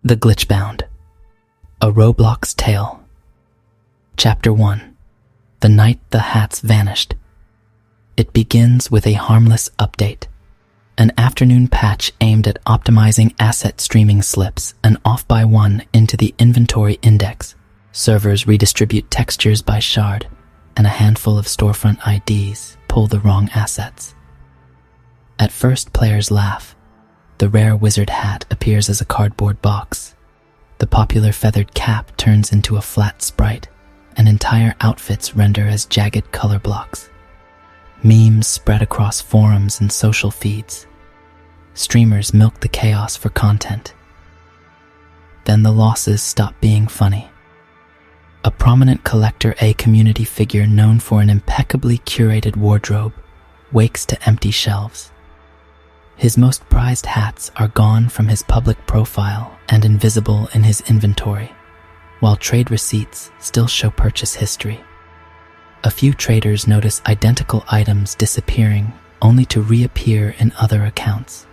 The Glitchbound, a Roblox tale. Chapter 1. The night the hats vanished. It begins with a harmless update. An afternoon patch aimed at optimizing asset streaming slips an off by one into the inventory index. Servers redistribute textures by shard, and a handful of storefront IDs pull the wrong assets. At first, players laugh. The rare wizard hat appears as a cardboard box. The popular feathered cap turns into a flat sprite, and entire outfits render as jagged color blocks. Memes spread across forums and social feeds. Streamers milk the chaos for content. Then the losses stop being funny. A prominent collector, a community figure known for an impeccably curated wardrobe, wakes to empty shelves. His most prized hats are gone from his public profile and invisible in his inventory, while trade receipts still show purchase history. A few traders notice identical items disappearing only to reappear in other accounts,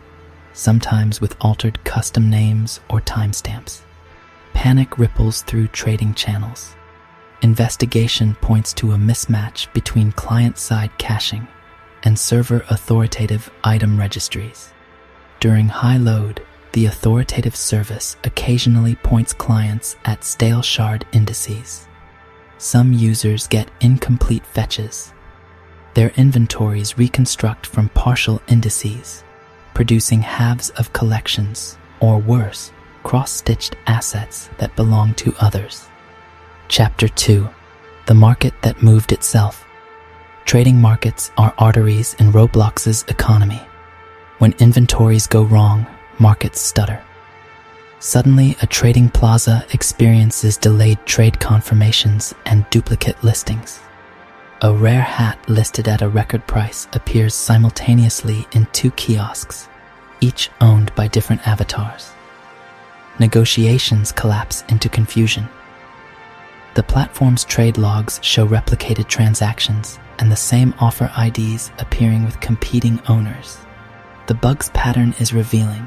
sometimes with altered custom names or timestamps. Panic ripples through trading channels. Investigation points to a mismatch between client-side caching and server-authoritative item registries. During high load, the authoritative service occasionally points clients at stale shard indices. Some users get incomplete fetches. Their inventories reconstruct from partial indices, producing halves of collections, or worse, cross-stitched assets that belong to others. Chapter 2. The market that moved itself. Trading markets are arteries in Roblox's economy. When inventories go wrong, markets stutter. Suddenly, a trading plaza experiences delayed trade confirmations and duplicate listings. A rare hat listed at a record price appears simultaneously in two kiosks, each owned by different avatars. Negotiations collapse into confusion. The platform's trade logs show replicated transactions and the same offer IDs appearing with competing owners. The bug's pattern is revealing: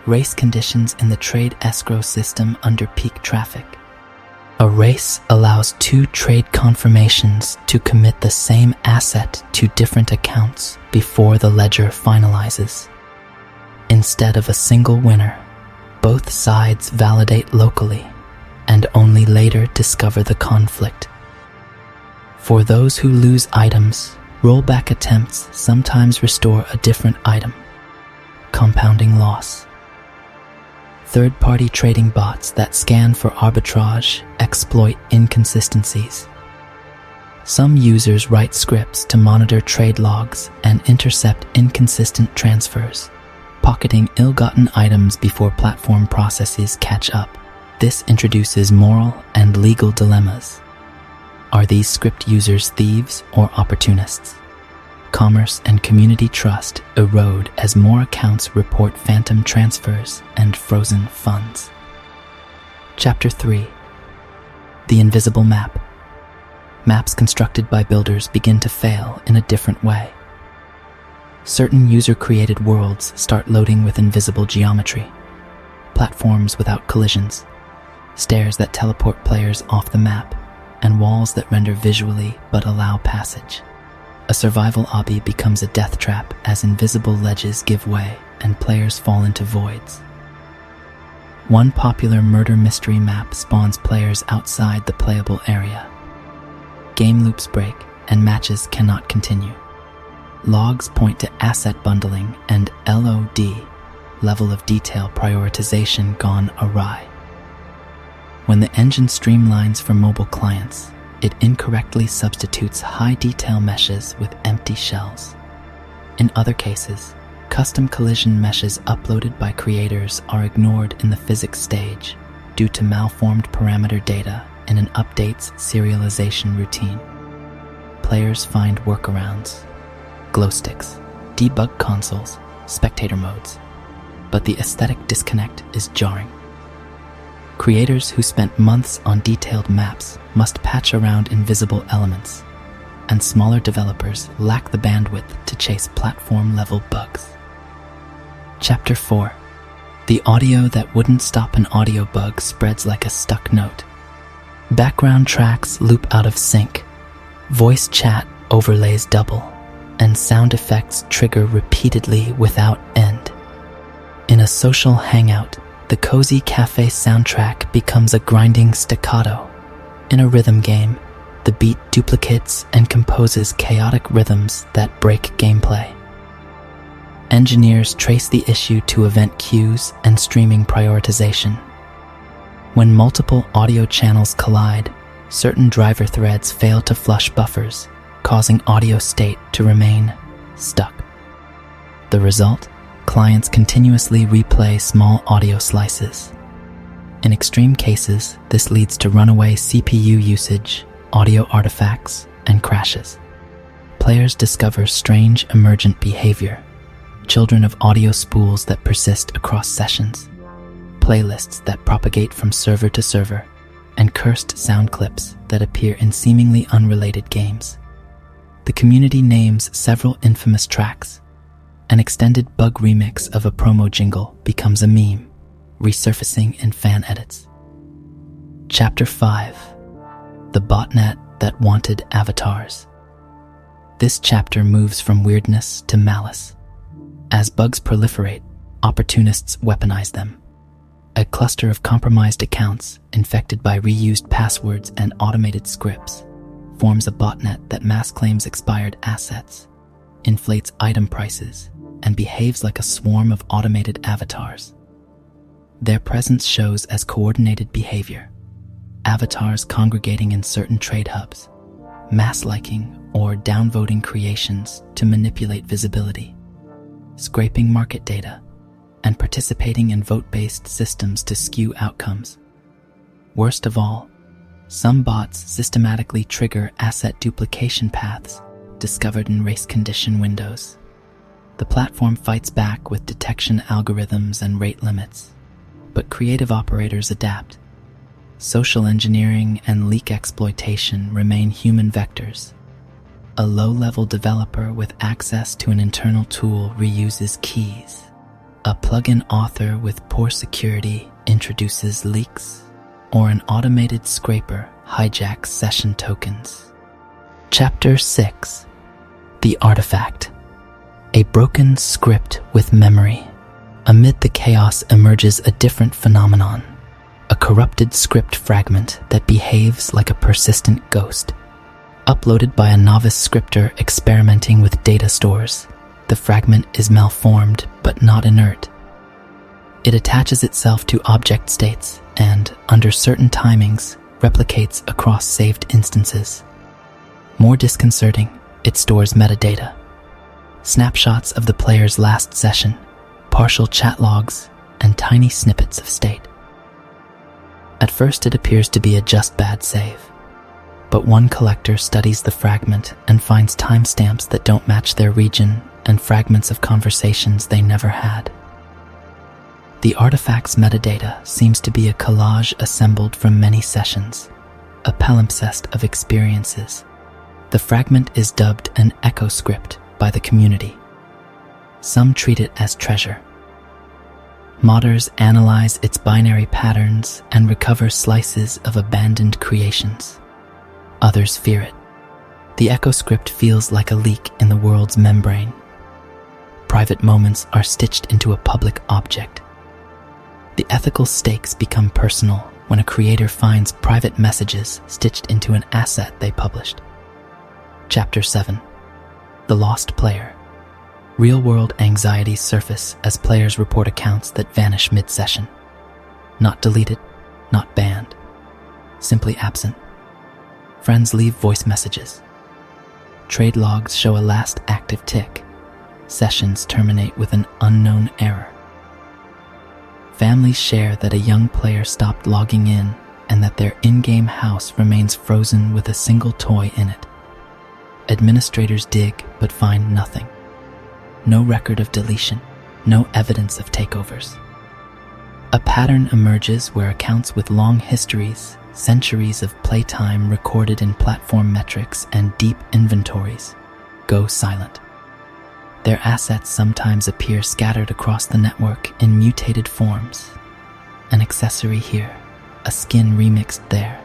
race conditions in the trade escrow system under peak traffic. A race allows two trade confirmations to commit the same asset to different accounts before the ledger finalizes. Instead of a single winner, both sides validate locally and only later discover the conflict. For those who lose items, rollback attempts sometimes restore a different item, compounding loss. Third-party trading bots that scan for arbitrage exploit inconsistencies. Some users write scripts to monitor trade logs and intercept inconsistent transfers, pocketing ill-gotten items before platform processes catch up. This introduces moral and legal dilemmas. Are these script users thieves or opportunists? Commerce and community trust erode as more accounts report phantom transfers and frozen funds. Chapter 3. The Invisible Map. Maps constructed by builders begin to fail in a different way. Certain user-created worlds start loading with invisible geometry, platforms without collisions, stairs that teleport players off the map, and walls that render visually but allow passage. A survival obby becomes a death trap as invisible ledges give way and players fall into voids. One popular murder mystery map spawns players outside the playable area. Game loops break and matches cannot continue. Logs point to asset bundling and LOD, level of detail prioritization, gone awry. When the engine streamlines for mobile clients, it incorrectly substitutes high detail meshes with empty shells. In other cases, custom collision meshes uploaded by creators are ignored in the physics stage due to malformed parameter data in an update's serialization routine. Players find workarounds: glow sticks, debug consoles, spectator modes, but the aesthetic disconnect is jarring. Creators who spent months on detailed maps must patch around invisible elements, and smaller developers lack the bandwidth to chase platform-level bugs. Chapter 4. The audio that wouldn't stop an audio bug spreads like a stuck note. Background tracks loop out of sync. Voice chat overlays double, and sound effects trigger repeatedly without end. In a social hangout, the cozy cafe soundtrack becomes a grinding staccato. In a rhythm game, the beat duplicates and composes chaotic rhythms that break gameplay. Engineers trace the issue to event queues and streaming prioritization. When multiple audio channels collide, certain driver threads fail to flush buffers, causing audio state to remain stuck. The result? Clients continuously replay small audio slices. In extreme cases, this leads to runaway CPU usage, audio artifacts, and crashes. Players discover strange emergent behavior, children of audio spools that persist across sessions, playlists that propagate from server to server, and cursed sound clips that appear in seemingly unrelated games. The community names several infamous tracks. An extended bug remix of a promo jingle becomes a meme, resurfacing in fan edits. Chapter 5: The Botnet That Wanted Avatars. This chapter moves from weirdness to malice. As bugs proliferate, opportunists weaponize them. A cluster of compromised accounts, infected by reused passwords and automated scripts, forms a botnet that mass claims expired assets, inflates item prices, and behaves like a swarm of automated avatars. Their presence shows as coordinated behavior, avatars congregating in certain trade hubs, mass-liking or downvoting creations to manipulate visibility, scraping market data, and participating in vote-based systems to skew outcomes. Worst of all, some bots systematically trigger asset duplication paths discovered in race condition windows. The platform fights back with detection algorithms and rate limits, but creative operators adapt. Social engineering and leak exploitation remain human vectors. A low-level developer with access to an internal tool reuses keys. A plugin author with poor security introduces leaks, or an automated scraper hijacks session tokens. Chapter 6: The Artifact. A broken script with memory. Amid the chaos emerges a different phenomenon, a corrupted script fragment that behaves like a persistent ghost. Uploaded by a novice scripter experimenting with data stores, the fragment is malformed but not inert. It attaches itself to object states and, under certain timings, replicates across saved instances. More disconcerting, it stores metadata. Snapshots of the player's last session, partial chat logs, and tiny snippets of state. At first it appears to be a just bad save, but one collector studies the fragment and finds timestamps that don't match their region and fragments of conversations they never had. The artifact's metadata seems to be a collage assembled from many sessions, a palimpsest of experiences. The fragment is dubbed an echo script by the community. Some treat it as treasure. Modders analyze its binary patterns and recover slices of abandoned creations. Others fear it. The echo script feels like a leak in the world's membrane. Private moments are stitched into a public object. The ethical stakes become personal when a creator finds private messages stitched into an asset they published. Chapter 7: The Lost Player. Real-world anxieties surface as players report accounts that vanish mid-session. Not deleted, not banned, simply absent. Friends leave voice messages. Trade logs show a last active tick. Sessions terminate with an unknown error. Families share that a young player stopped logging in and that their in-game house remains frozen with a single toy in it. Administrators dig but find nothing. No record of deletion, no evidence of takeovers. A pattern emerges where accounts with long histories, centuries of playtime recorded in platform metrics and deep inventories, go silent. Their assets sometimes appear scattered across the network in mutated forms. An accessory here, a skin remixed there.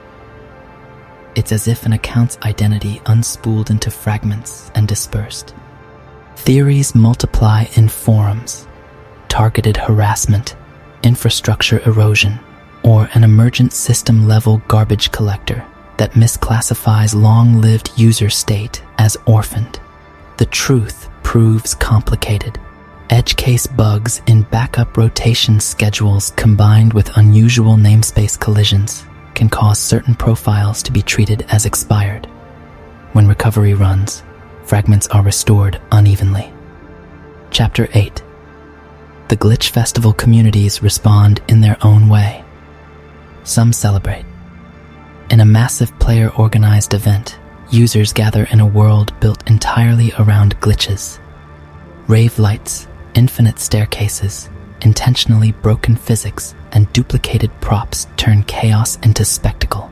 It's as if an account's identity unspooled into fragments and dispersed. Theories multiply in forums: targeted harassment, infrastructure erosion, or an emergent system-level garbage collector that misclassifies long-lived user state as orphaned. The truth proves complicated. Edge case bugs in backup rotation schedules combined with unusual namespace collisions can cause certain profiles to be treated as expired. When recovery runs, fragments are restored unevenly. Chapter 8. The Glitch Festival communities respond in their own way. Some celebrate. In a massive player-organized event, users gather in a world built entirely around glitches. Rave lights, infinite staircases, intentionally broken physics, and duplicated props turn chaos into spectacle.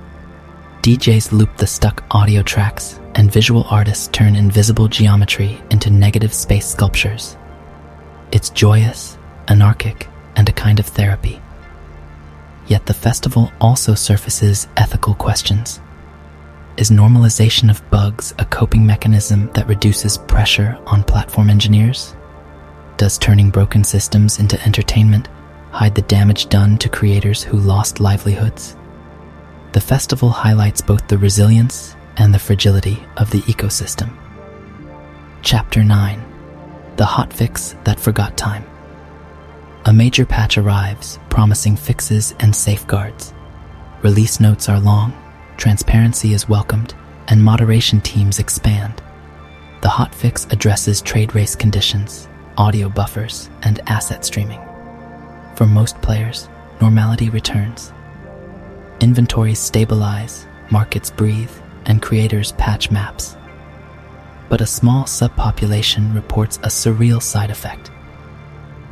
DJs loop the stuck audio tracks, and visual artists turn invisible geometry into negative space sculptures. It's joyous, anarchic, and a kind of therapy. Yet the festival also surfaces ethical questions. Is normalization of bugs a coping mechanism that reduces pressure on platform engineers? Does turning broken systems into entertainment hide the damage done to creators who lost livelihoods? The festival highlights both the resilience and the fragility of the ecosystem. Chapter 9. The hotfix that forgot time. A major patch arrives, promising fixes and safeguards. Release notes are long, transparency is welcomed, and moderation teams expand. The hotfix addresses trade race conditions, audio buffers, and asset streaming. For most players, normality returns. Inventories stabilize, markets breathe, and creators patch maps. But a small subpopulation reports a surreal side effect.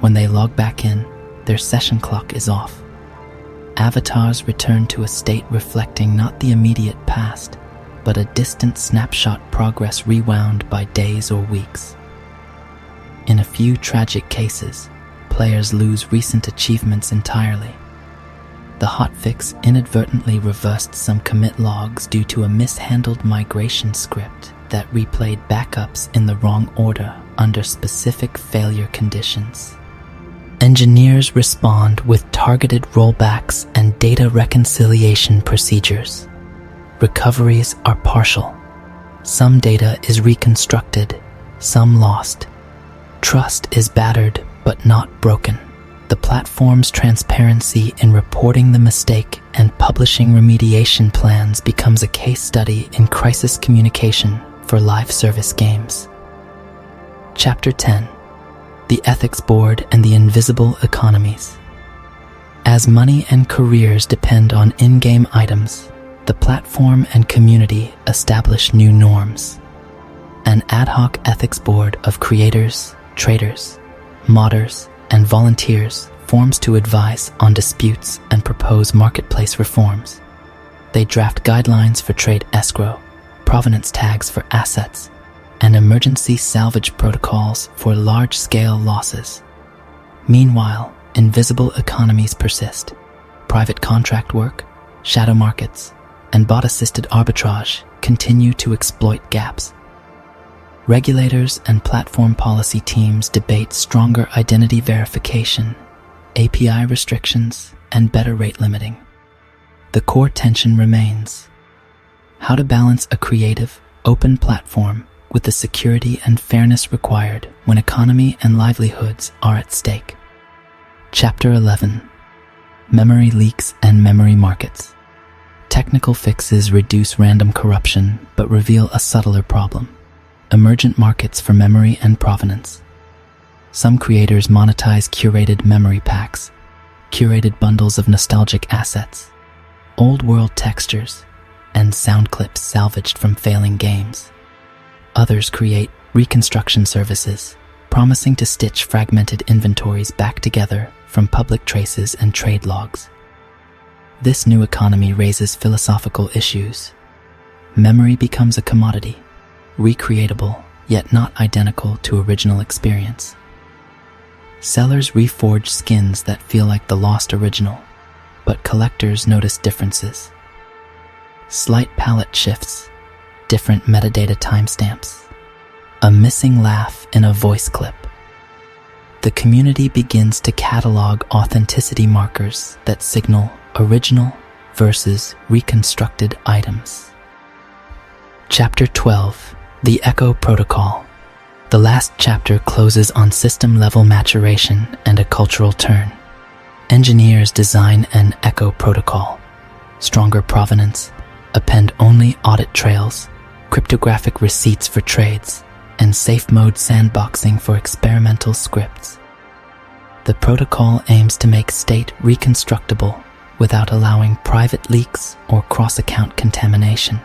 When they log back in, their session clock is off. Avatars return to a state reflecting not the immediate past, but a distant snapshot progress rewound by days or weeks. In a few tragic cases, players lose recent achievements entirely. The hotfix inadvertently reversed some commit logs due to a mishandled migration script that replayed backups in the wrong order under specific failure conditions. Engineers respond with targeted rollbacks and data reconciliation procedures. Recoveries are partial. Some data is reconstructed, some lost. Trust is battered but not broken. The platform's transparency in reporting the mistake and publishing remediation plans becomes a case study in crisis communication for live service games. Chapter 10. The Ethics Board and the Invisible Economies. As money and careers depend on in-game items, the platform and community establish new norms. An ad hoc ethics board of creators, traders, modders, and volunteers forms to advise on disputes and propose marketplace reforms. They draft guidelines for trade escrow, provenance tags for assets, and emergency salvage protocols for large-scale losses. Meanwhile, invisible economies persist. Private contract work, shadow markets, and bot-assisted arbitrage continue to exploit gaps. Regulators and platform policy teams debate stronger identity verification, API restrictions, and better rate limiting. The core tension remains: how to balance a creative, open platform with the security and fairness required when economy and livelihoods are at stake. Chapter 11. Memory leaks and memory markets. Technical fixes reduce random corruption but reveal a subtler problem: emergent markets for memory and provenance. Some creators monetize curated memory packs, curated bundles of nostalgic assets, old-world textures, and sound clips salvaged from failing games. Others create reconstruction services, promising to stitch fragmented inventories back together from public traces and trade logs. This new economy raises philosophical issues. Memory becomes a commodity, recreatable yet not identical to original experience. Sellers reforge skins that feel like the lost original, but collectors notice differences. Slight palette shifts, different metadata timestamps, a missing laugh in a voice clip. The community begins to catalog authenticity markers that signal original versus reconstructed items. Chapter 12, The Echo Protocol. The last chapter closes on system-level maturation and a cultural turn. Engineers design an echo protocol, stronger provenance, append-only audit trails, cryptographic receipts for trades, and safe-mode sandboxing for experimental scripts. The protocol aims to make state reconstructible without allowing private leaks or cross-account contamination.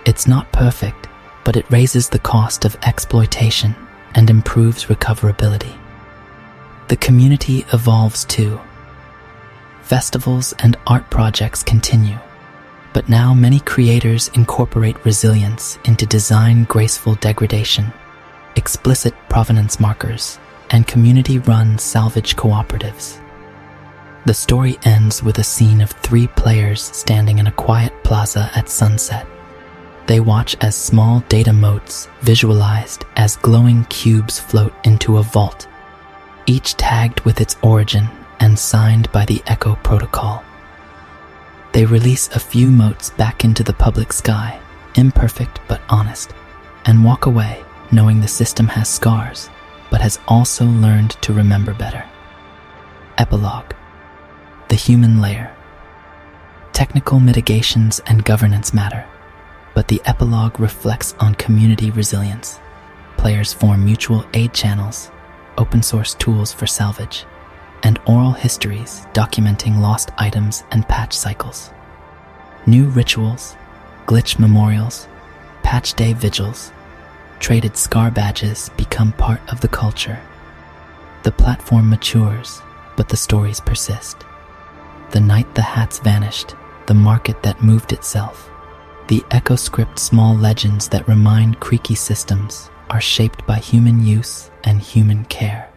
It's not perfect, but it raises the cost of exploitation and improves recoverability. The community evolves too. Festivals and art projects continue, but now many creators incorporate resilience into design graceful degradation, explicit provenance markers, and community-run salvage cooperatives. The story ends with a scene of 3 players standing in a quiet plaza at sunset. They watch as small data motes visualized as glowing cubes float into a vault, each tagged with its origin and signed by the Echo Protocol. They release a few motes back into the public sky, imperfect but honest, and walk away knowing the system has scars, but has also learned to remember better. Epilogue. The human layer. Technical mitigations and governance matter, but the epilogue reflects on community resilience. Players form mutual aid channels, open-source tools for salvage, and oral histories documenting lost items and patch cycles. New rituals, glitch memorials, patch day vigils, traded scar badges become part of the culture. The platform matures, but the stories persist. The night the hats vanished, the market that moved itself. The EchoScript small legends that remind creaky systems are shaped by human use and human care.